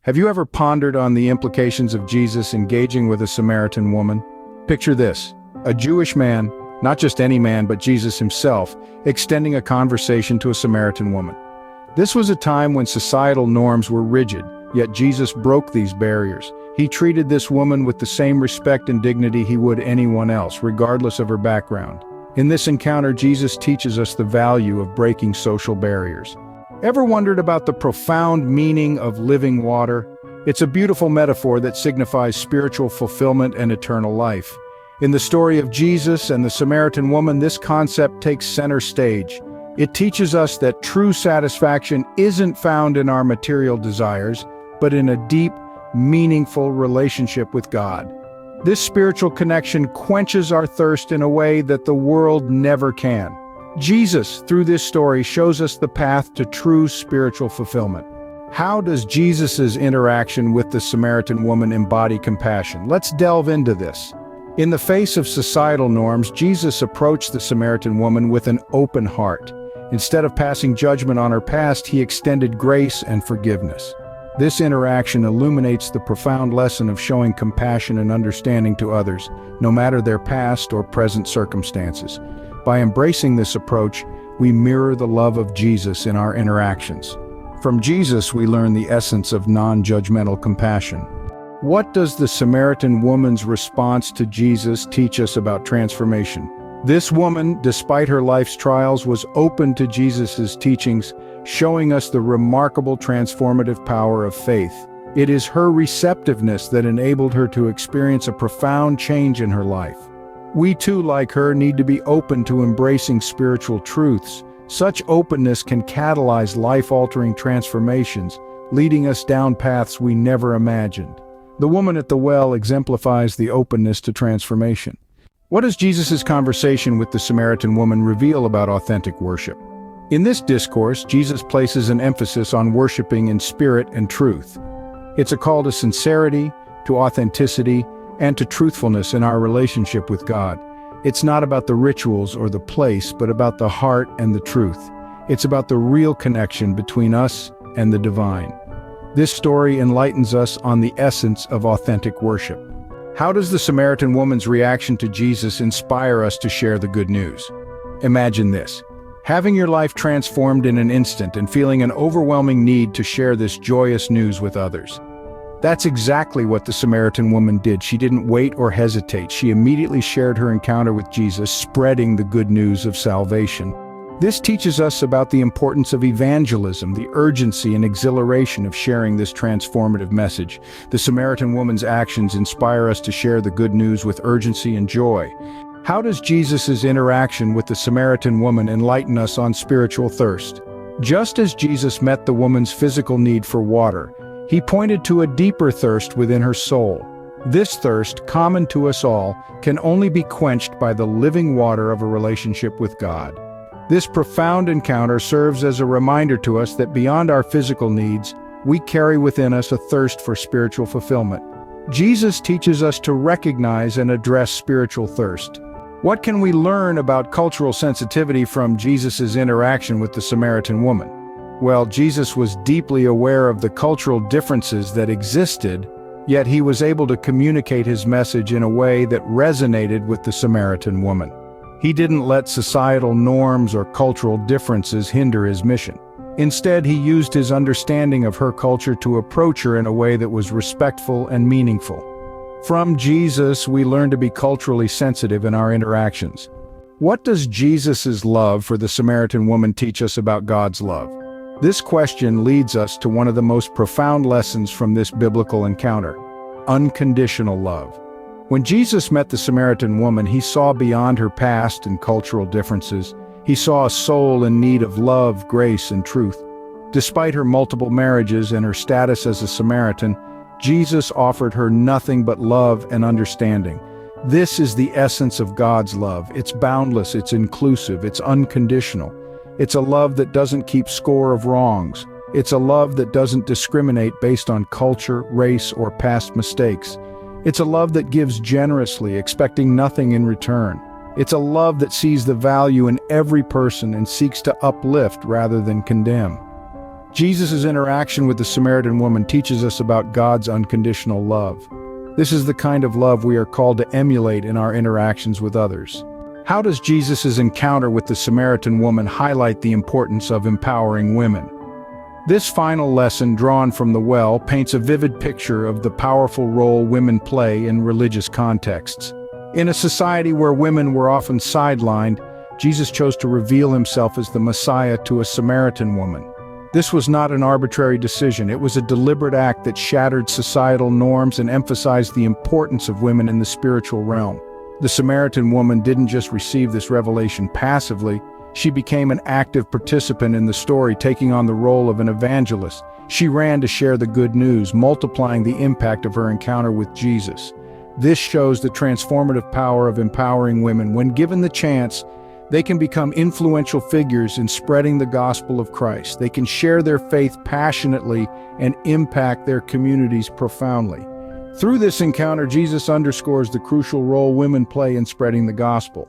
Have you ever pondered on the implications of Jesus engaging with a Samaritan woman? Picture this: a Jewish man, not just any man but Jesus himself, extending a conversation to a Samaritan woman. This was a time when societal norms were rigid, yet Jesus broke these barriers. He treated this woman with the same respect and dignity he would anyone else, regardless of her background. In this encounter, Jesus teaches us the value of breaking social barriers. Ever wondered about the profound meaning of living water? It's a beautiful metaphor that signifies spiritual fulfillment and eternal life. In the story of Jesus and the Samaritan woman, this concept takes center stage. It teaches us that true satisfaction isn't found in our material desires, but in a deep, meaningful relationship with God. This spiritual connection quenches our thirst in a way that the world never can. Jesus, through this story, shows us the path to true spiritual fulfillment. How does Jesus' interaction with the Samaritan woman embody compassion? Let's delve into this. In the face of societal norms, Jesus approached the Samaritan woman with an open heart. Instead of passing judgment on her past, he extended grace and forgiveness. This interaction illuminates the profound lesson of showing compassion and understanding to others, no matter their past or present circumstances. By embracing this approach, we mirror the love of Jesus in our interactions. From Jesus, we learn the essence of non-judgmental compassion. What does the Samaritan woman's response to Jesus teach us about transformation? This woman, despite her life's trials, was open to Jesus' teachings, showing us the remarkable transformative power of faith. It is her receptiveness that enabled her to experience a profound change in her life. We too, like her, need to be open to embracing spiritual truths. Such openness can catalyze life-altering transformations, leading us down paths we never imagined. The woman at the well exemplifies the openness to transformation. What does Jesus' conversation with the Samaritan woman reveal about authentic worship? In this discourse, Jesus places an emphasis on worshiping in spirit and truth. It's a call to sincerity, to authenticity, and to truthfulness in our relationship with God. It's not about the rituals or the place, but about the heart and the truth. It's about the real connection between us and the divine. This story enlightens us on the essence of authentic worship. How does the Samaritan woman's reaction to Jesus inspire us to share the good news? Imagine this: having your life transformed in an instant and feeling an overwhelming need to share this joyous news with others. That's exactly what the Samaritan woman did. She didn't wait or hesitate. She immediately shared her encounter with Jesus, spreading the good news of salvation. This teaches us about the importance of evangelism, the urgency and exhilaration of sharing this transformative message. The Samaritan woman's actions inspire us to share the good news with urgency and joy. How does Jesus' interaction with the Samaritan woman enlighten us on spiritual thirst? Just as Jesus met the woman's physical need for water, he pointed to a deeper thirst within her soul. This thirst, common to us all, can only be quenched by the living water of a relationship with God. This profound encounter serves as a reminder to us that beyond our physical needs, we carry within us a thirst for spiritual fulfillment. Jesus teaches us to recognize and address spiritual thirst. What can we learn about cultural sensitivity from Jesus' interaction with the Samaritan woman? Well, Jesus was deeply aware of the cultural differences that existed, yet he was able to communicate his message in a way that resonated with the Samaritan woman. He didn't let societal norms or cultural differences hinder his mission. Instead, he used his understanding of her culture to approach her in a way that was respectful and meaningful. From Jesus, we learn to be culturally sensitive in our interactions. What does Jesus' love for the Samaritan woman teach us about God's love? This question leads us to one of the most profound lessons from this biblical encounter: unconditional love. When Jesus met the Samaritan woman, he saw beyond her past and cultural differences. He saw a soul in need of love, grace, and truth. Despite her multiple marriages and her status as a Samaritan, Jesus offered her nothing but love and understanding. This is the essence of God's love. It's boundless, it's inclusive, it's unconditional. It's a love that doesn't keep score of wrongs. It's a love that doesn't discriminate based on culture, race, or past mistakes. It's a love that gives generously, expecting nothing in return. It's a love that sees the value in every person and seeks to uplift rather than condemn. Jesus' interaction with the Samaritan woman teaches us about God's unconditional love. This is the kind of love we are called to emulate in our interactions with others. How does Jesus' encounter with the Samaritan woman highlight the importance of empowering women? This final lesson, drawn from the well, paints a vivid picture of the powerful role women play in religious contexts. In a society where women were often sidelined, Jesus chose to reveal himself as the Messiah to a Samaritan woman. This was not an arbitrary decision. It was a deliberate act that shattered societal norms and emphasized the importance of women in the spiritual realm. The Samaritan woman didn't just receive this revelation passively, she became an active participant in the story, taking on the role of an evangelist. She ran to share the good news, multiplying the impact of her encounter with Jesus. This shows the transformative power of empowering women. When given the chance, they can become influential figures in spreading the gospel of Christ. They can share their faith passionately and impact their communities profoundly. Through this encounter, Jesus underscores the crucial role women play in spreading the gospel.